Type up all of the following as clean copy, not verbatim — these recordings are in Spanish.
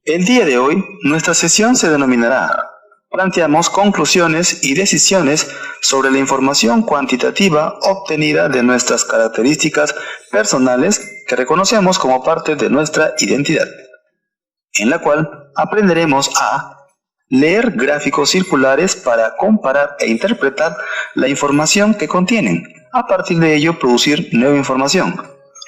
El día de hoy, nuestra sesión se denominará Planteamos conclusiones y decisiones sobre la información cuantitativa obtenida de nuestras características personales que reconocemos como parte de nuestra identidad, en la cual aprenderemos a leer gráficos circulares para comparar e interpretar la información que contienen, a partir de ello producir nueva información.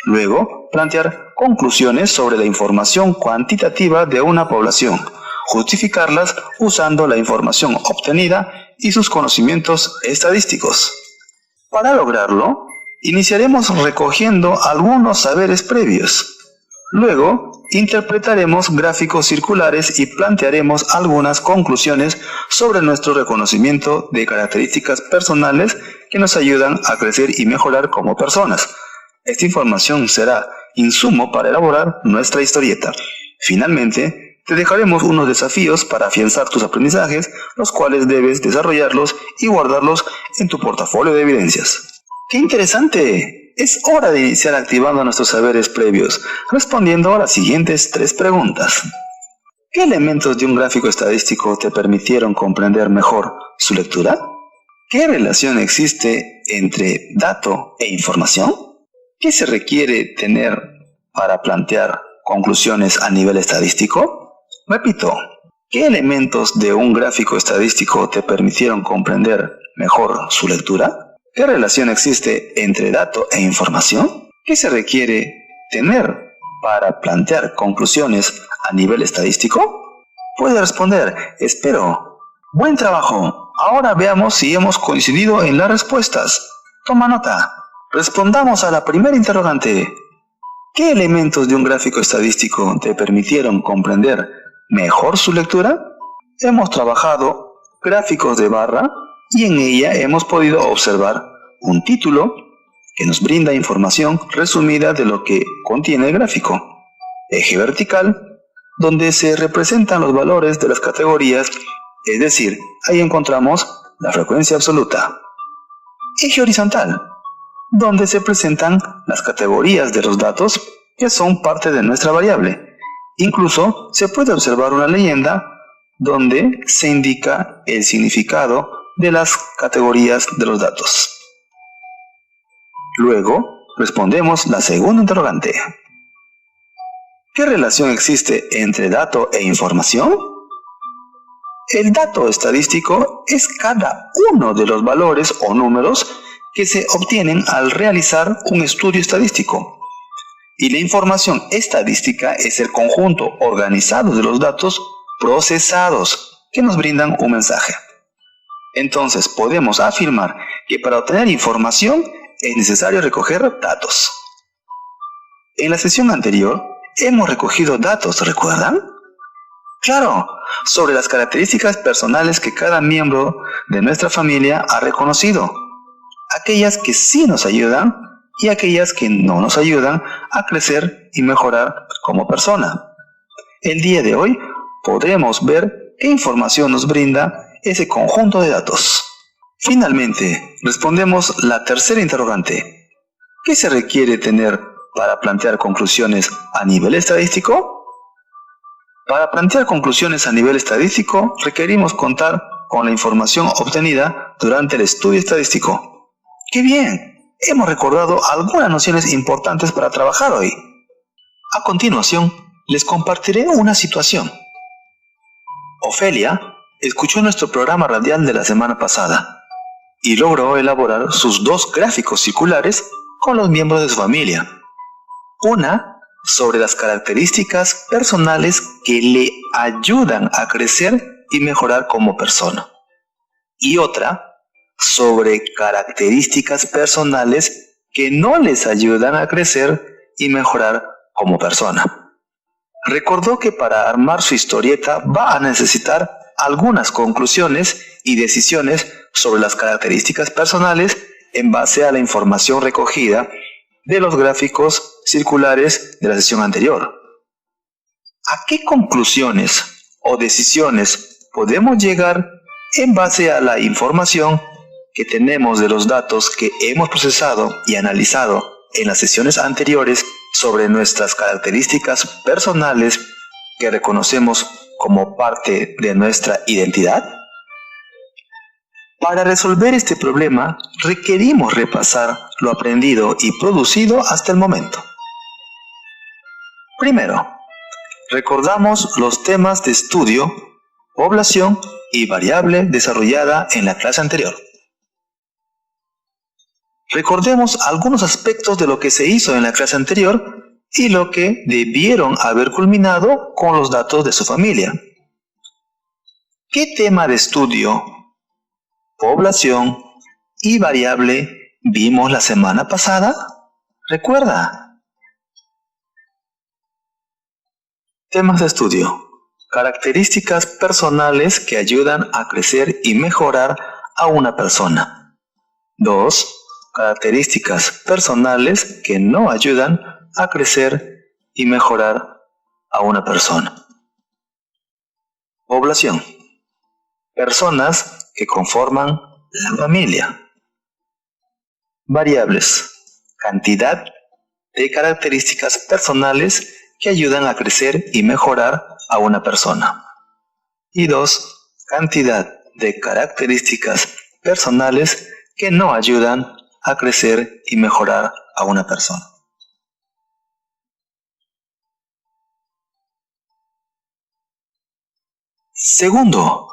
Luego, plantear conclusiones sobre la información cuantitativa de una población, justificarlas usando la información obtenida y sus conocimientos estadísticos. Para lograrlo, iniciaremos recogiendo algunos saberes previos. Luego, interpretaremos gráficos circulares y plantearemos algunas conclusiones sobre nuestro reconocimiento de características personales que nos ayudan a crecer y mejorar como personas. Esta información será insumo para elaborar nuestra historieta. Finalmente, te dejaremos unos desafíos para afianzar tus aprendizajes, los cuales debes desarrollarlos y guardarlos en tu portafolio de evidencias. ¡Qué interesante! Es hora de iniciar activando nuestros saberes previos, respondiendo a las siguientes 3 preguntas. ¿Qué elementos de un gráfico estadístico te permitieron comprender mejor su lectura? ¿Qué relación existe entre dato e información? ¿Qué se requiere tener para plantear conclusiones a nivel estadístico? Repito, ¿qué elementos de un gráfico estadístico te permitieron comprender mejor su lectura? ¿Qué relación existe entre dato e información? ¿Qué se requiere tener para plantear conclusiones a nivel estadístico? Puedes responder, espero. Buen trabajo. Ahora veamos si hemos coincidido en las respuestas. Toma nota. Respondamos a la primera interrogante. ¿Qué elementos de un gráfico estadístico te permitieron comprender mejor su lectura? Hemos trabajado gráficos de barra y en ella hemos podido observar un título que nos brinda información resumida de lo que contiene el gráfico. Eje vertical, donde se representan los valores de las categorías, es decir, ahí encontramos la frecuencia absoluta. Eje horizontal, donde se presentan las categorías de los datos que son parte de nuestra variable. Incluso se puede observar una leyenda donde se indica el significado de las categorías de los datos. Luego, respondemos la segunda interrogante. ¿Qué relación existe entre dato e información? El dato estadístico es cada uno de los valores o números que se obtienen al realizar un estudio estadístico. Y la información estadística es el conjunto organizado de los datos procesados que nos brindan un mensaje. Entonces podemos afirmar que para obtener información es necesario recoger datos. En la sesión anterior hemos recogido datos, ¿recuerdan? Claro, sobre las características personales que cada miembro de nuestra familia ha reconocido. Aquellas que sí nos ayudan y aquellas que no nos ayudan a crecer y mejorar como persona. El día de hoy podremos ver qué información nos brinda ese conjunto de datos. Finalmente, respondemos la tercera interrogante. ¿Qué se requiere tener para plantear conclusiones a nivel estadístico? Para plantear conclusiones a nivel estadístico requerimos contar con la información obtenida durante el estudio estadístico. ¡Qué bien! Hemos recordado algunas nociones importantes para trabajar hoy. A continuación, les compartiré una situación. Ofelia escuchó nuestro programa radial de la semana pasada y logró elaborar sus 2 gráficos circulares con los miembros de su familia. Una sobre las características personales que le ayudan a crecer y mejorar como persona. Y otra sobre características personales que no les ayudan a crecer y mejorar como persona. Recordó que para armar su historieta va a necesitar algunas conclusiones y decisiones sobre las características personales en base a la información recogida de los gráficos circulares de la sesión anterior. ¿A qué conclusiones o decisiones podemos llegar en base a la información que tenemos de los datos que hemos procesado y analizado en las sesiones anteriores sobre nuestras características personales que reconocemos como parte de nuestra identidad? Para resolver este problema, requerimos repasar lo aprendido y producido hasta el momento. Primero, recordamos los temas de estudio, población y variable desarrollada en la clase anterior. Recordemos algunos aspectos de lo que se hizo en la clase anterior y lo que debieron haber culminado con los datos de su familia. ¿Qué tema de estudio, población y variable vimos la semana pasada? ¿Recuerda? Temas de estudio. Características personales que ayudan a crecer y mejorar a una persona. 2. Características personales que no ayudan a crecer y mejorar a una persona. Población. Personas que conforman la familia. Variables. Cantidad de características personales que ayudan a crecer y mejorar a una persona. Y 2. Cantidad de características personales que no ayudan a crecer y mejorar a una persona. Segundo,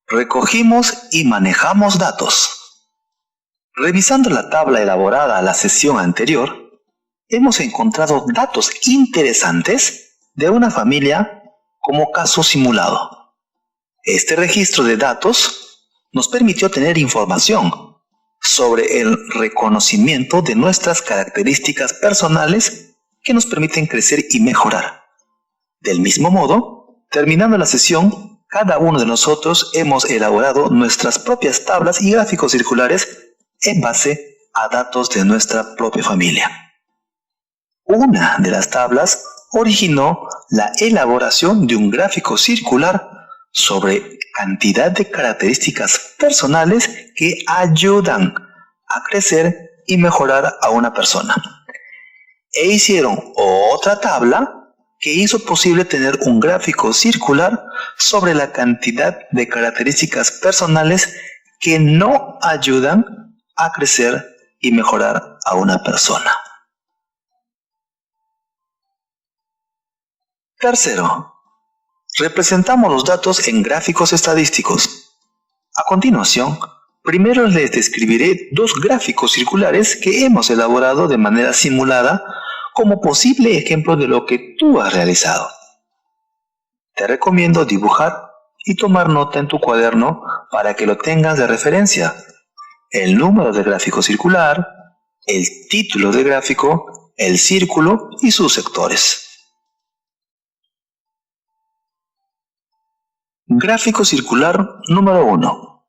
recogimos y manejamos datos. Revisando la tabla elaborada a la sesión anterior, hemos encontrado datos interesantes de una familia como caso simulado. Este registro de datos nos permitió tener información sobre el reconocimiento de nuestras características personales que nos permiten crecer y mejorar. Del mismo modo, terminando la sesión, cada uno de nosotros hemos elaborado nuestras propias tablas y gráficos circulares en base a datos de nuestra propia familia. Una de las tablas originó la elaboración de un gráfico circular sobre cantidad de características personales que ayudan a crecer y mejorar a una persona. E hicieron otra tabla que hizo posible tener un gráfico circular sobre la cantidad de características personales que no ayudan a crecer y mejorar a una persona. Tercero, representamos los datos en gráficos estadísticos. A continuación, primero les describiré dos gráficos circulares que hemos elaborado de manera simulada como posible ejemplo de lo que tú has realizado. Te recomiendo dibujar y tomar nota en tu cuaderno para que lo tengas de referencia. El número del gráfico circular, el título del gráfico, el círculo y sus sectores. Gráfico circular número 1.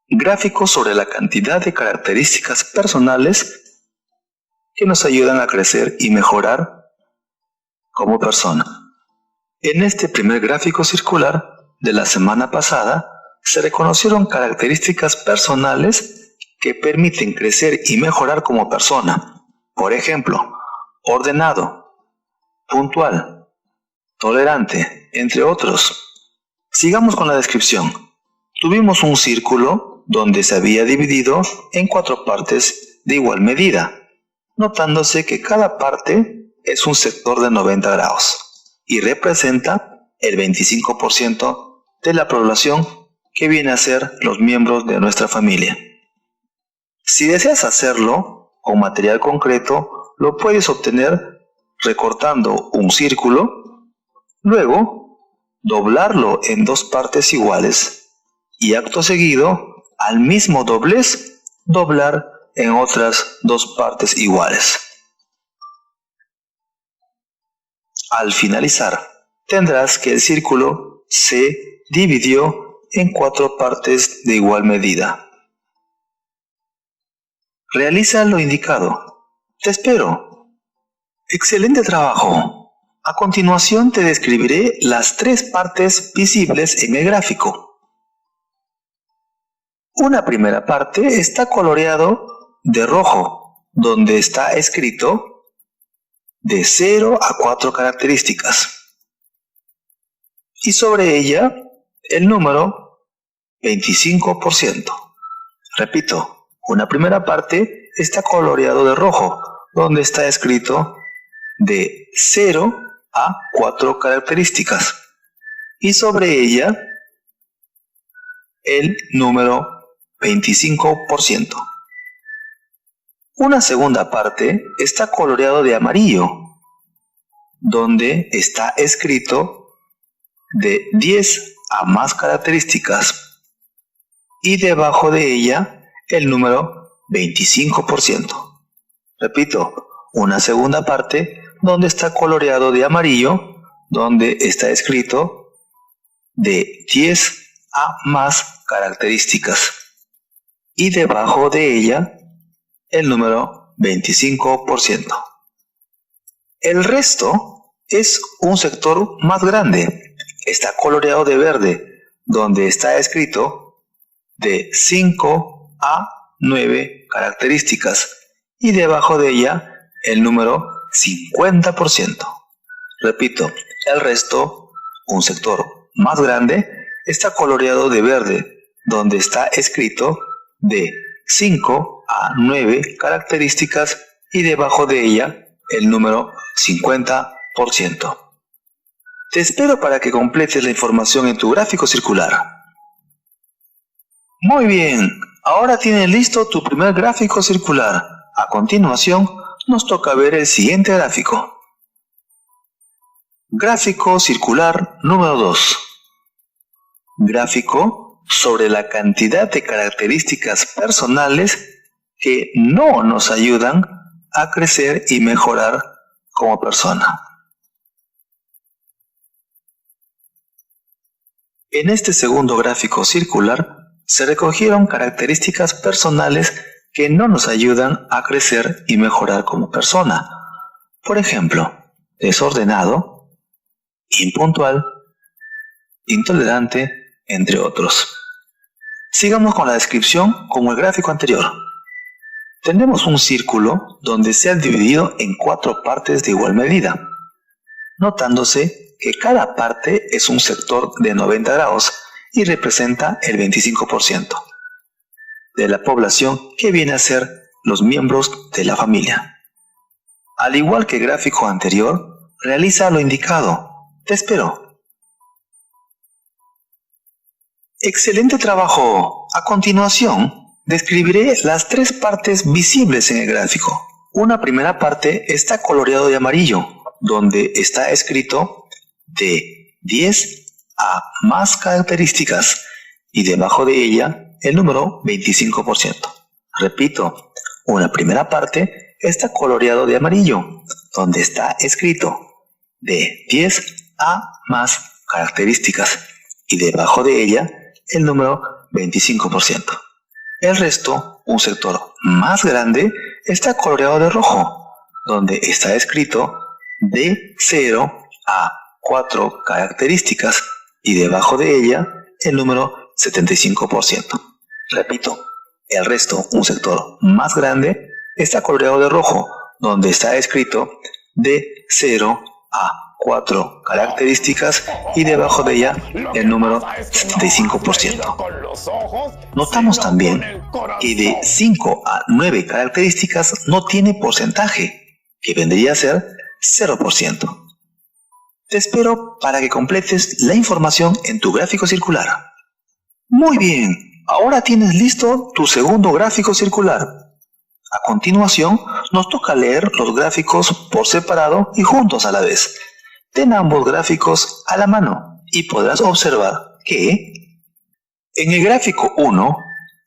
Gráfico sobre la cantidad de características personales que nos ayudan a crecer y mejorar como persona. En este primer gráfico circular de la semana pasada se reconocieron características personales que permiten crecer y mejorar como persona. Por ejemplo, ordenado, puntual, tolerante, entre otros. Sigamos con la descripción. Tuvimos un círculo donde se había dividido en 4 partes de igual medida, notándose que cada parte es un sector de 90 grados y representa el 25% de la población que viene a ser los miembros de nuestra familia. Si deseas hacerlo con material concreto, lo puedes obtener recortando un círculo, luego doblarlo en 2 partes iguales y acto seguido, al mismo doblez, doblar en otras 2 partes iguales. Al finalizar, tendrás que el círculo se dividió en 4 partes de igual medida. Realiza lo indicado. Te espero. ¡Excelente trabajo! A continuación te describiré las 3 partes visibles en el gráfico. Una primera parte está coloreado de rojo, donde está escrito de 0 a 4 características. y sobre ella el número 25%. Repito, una primera parte está coloreado de rojo, donde está escrito de 0 a 4 características, y sobre ella el número 25%. Una segunda parte está coloreado de amarillo, donde está escrito de 10 a más características, y debajo de ella el número 25%. Repito, una segunda parte donde está coloreado de amarillo, donde está escrito de 10 a más características, y debajo de ella el número 25%. El resto es un sector más grande. Está coloreado de verde, donde está escrito de 5 a 9 características, y debajo de ella el número 50%. Repito, el resto, un sector más grande, está coloreado de verde, donde está escrito de 5 a 9 características, y debajo de ella el número 50%. Te espero para que completes la información en tu gráfico circular. Muy bien, ahora tienes listo tu primer gráfico circular. A continuación, nos toca ver el siguiente gráfico. Gráfico circular número 2. Gráfico sobre la cantidad de características personales que no nos ayudan a crecer y mejorar como persona. En este segundo gráfico circular se recogieron características personales que no nos ayudan a crecer y mejorar como persona. Por ejemplo, desordenado, impuntual, intolerante, entre otros. Sigamos con la descripción como el gráfico anterior. Tenemos un círculo donde se ha dividido en 4 partes de igual medida, notándose que cada parte es un sector de 90 grados y representa el 25% de la población que viene a ser los miembros de la familia. Al igual que el gráfico anterior, realiza lo indicado. Te espero. ¡Excelente trabajo! A continuación, describiré las 3 partes visibles en el gráfico. Una primera parte está coloreado de amarillo, donde está escrito de 10 a más características, y debajo de ella el número 25%. Repito, una primera parte está coloreado de amarillo, donde está escrito de 10 a más características, y debajo de ella el número 25%. El resto, un sector más grande, está coloreado de rojo, donde está escrito de 0 a 4 características, y debajo de ella el número 75%. Repito, el resto, un sector más grande, está coloreado de rojo, donde está escrito de 0 a 4 características, y debajo de ella el número 75%. Notamos también que de 5 a 9 características no tiene porcentaje, que vendría a ser 0%. Te espero para que completes la información en tu gráfico circular. Muy bien, ahora tienes listo tu segundo gráfico circular. A continuación, nos toca leer los gráficos por separado y juntos a la vez. Ten ambos gráficos a la mano y podrás observar que en el gráfico 1,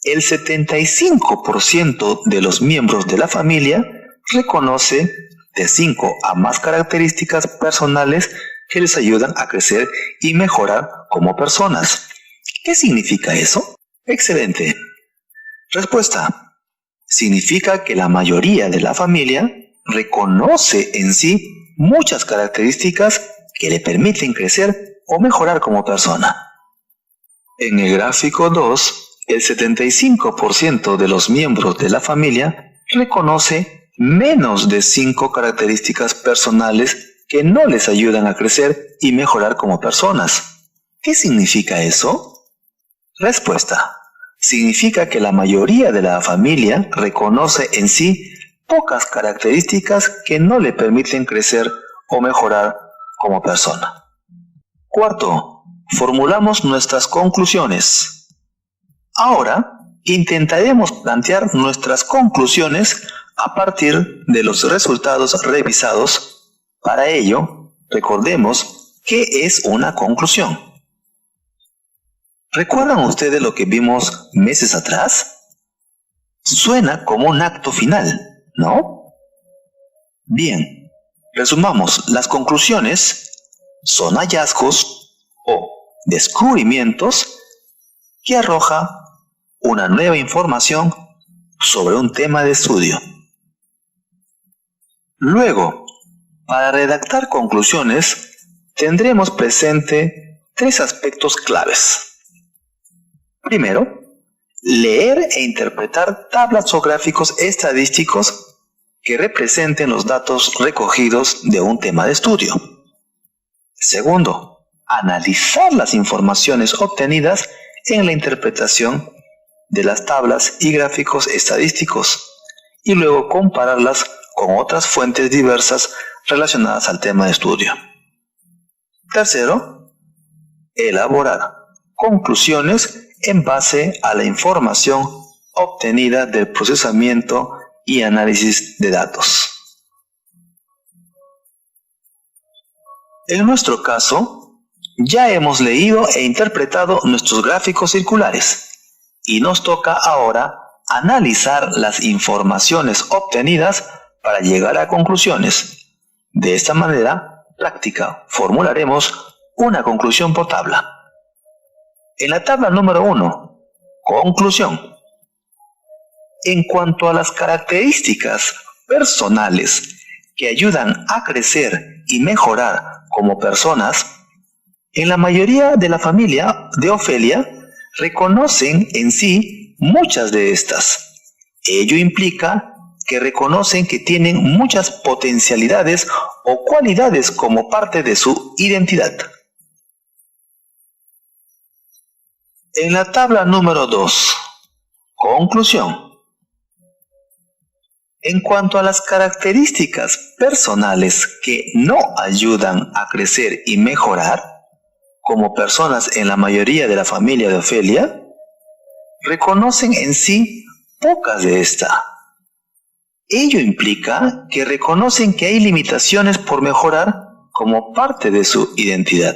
el 75% de los miembros de la familia reconoce de 5 a más características personales que les ayudan a crecer y mejorar como personas. ¿Qué significa eso? Excelente. Respuesta. Significa que la mayoría de la familia reconoce en sí muchas características que le permiten crecer o mejorar como persona. En el gráfico 2, el 75% de los miembros de la familia reconoce menos de 5 características personales que no les ayudan a crecer y mejorar como personas. ¿Qué significa eso? Respuesta. Significa que la mayoría de la familia reconoce en sí pocas características que no le permiten crecer o mejorar como persona. Cuarto, formulamos nuestras conclusiones. Ahora, intentaremos plantear nuestras conclusiones a partir de los resultados revisados. Para ello, recordemos qué es una conclusión. ¿Recuerdan ustedes lo que vimos meses atrás? Suena como un acto final, ¿no? Bien, resumamos. Las conclusiones son hallazgos o descubrimientos que arroja una nueva información sobre un tema de estudio. Luego, para redactar conclusiones, tendremos presente 3 aspectos claves. Primero, leer e interpretar tablas o gráficos estadísticos que representen los datos recogidos de un tema de estudio. Segundo, analizar las informaciones obtenidas en la interpretación de las tablas y gráficos estadísticos y luego compararlas con otras fuentes diversas relacionadas al tema de estudio. Tercero, elaborar conclusiones en base a la información obtenida del procesamiento y análisis de datos. En nuestro caso, ya hemos leído e interpretado nuestros gráficos circulares y nos toca ahora analizar las informaciones obtenidas para llegar a conclusiones. De esta manera práctica formularemos una conclusión por tabla. En la tabla número 1, conclusión. En cuanto a las características personales que ayudan a crecer y mejorar como personas, en la mayoría de la familia de Ofelia reconocen en sí muchas de estas. Ello implica que reconocen que tienen muchas potencialidades o cualidades como parte de su identidad. En la tabla número 2, conclusión. En cuanto a las características personales que no ayudan a crecer y mejorar como personas en la mayoría de la familia de Ofelia, reconocen en sí pocas de estas. Ello implica que reconocen que hay limitaciones por mejorar como parte de su identidad.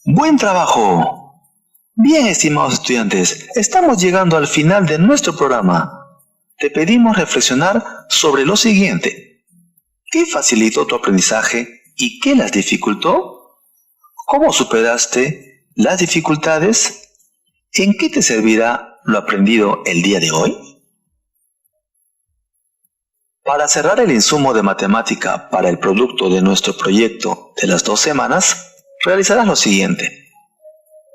¡Buen trabajo! Bien, estimados estudiantes, estamos llegando al final de nuestro programa. Te pedimos reflexionar sobre lo siguiente. ¿Qué facilitó tu aprendizaje y qué las dificultó? ¿Cómo superaste las dificultades? ¿En qué te servirá lo aprendido el día de hoy? Para cerrar el insumo de matemática para el producto de nuestro proyecto de las 2 semanas, realizarás lo siguiente.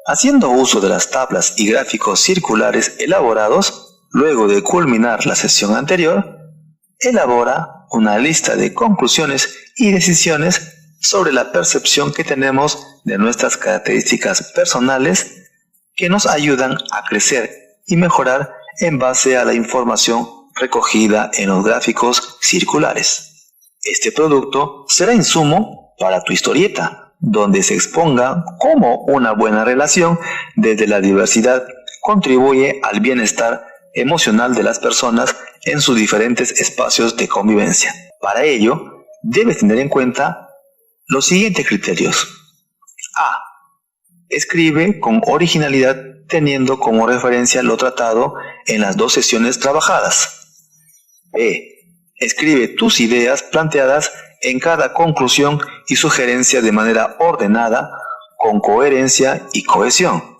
Haciendo uso de las tablas y gráficos circulares elaborados, luego de culminar la sesión anterior, elabora una lista de conclusiones y decisiones sobre la percepción que tenemos de nuestras características personales que nos ayudan a crecer y mejorar en base a la información recogida en los gráficos circulares. Este producto será insumo para tu historieta, donde se exponga cómo una buena relación desde la diversidad contribuye al bienestar emocional de las personas en sus diferentes espacios de convivencia. Para ello, debes tener en cuenta los siguientes criterios. A. Escribe con originalidad teniendo como referencia lo tratado en las 2 sesiones trabajadas. B. Escribe tus ideas planteadas en cada conclusión y sugerencia de manera ordenada, con coherencia y cohesión.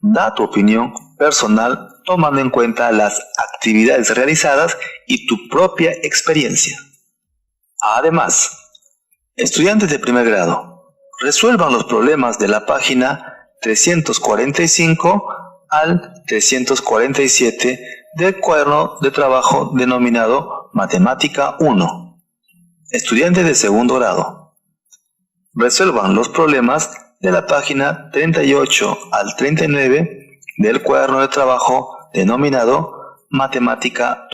Da tu opinión personal tomando en cuenta las actividades realizadas y tu propia experiencia. Además, estudiantes de primer grado, resuelvan los problemas de la página 345 al 347 del cuaderno de trabajo denominado Matemática 1. Estudiantes de segundo grado, resuelvan los problemas de la página 38 al 39 del cuaderno de trabajo denominado Matemática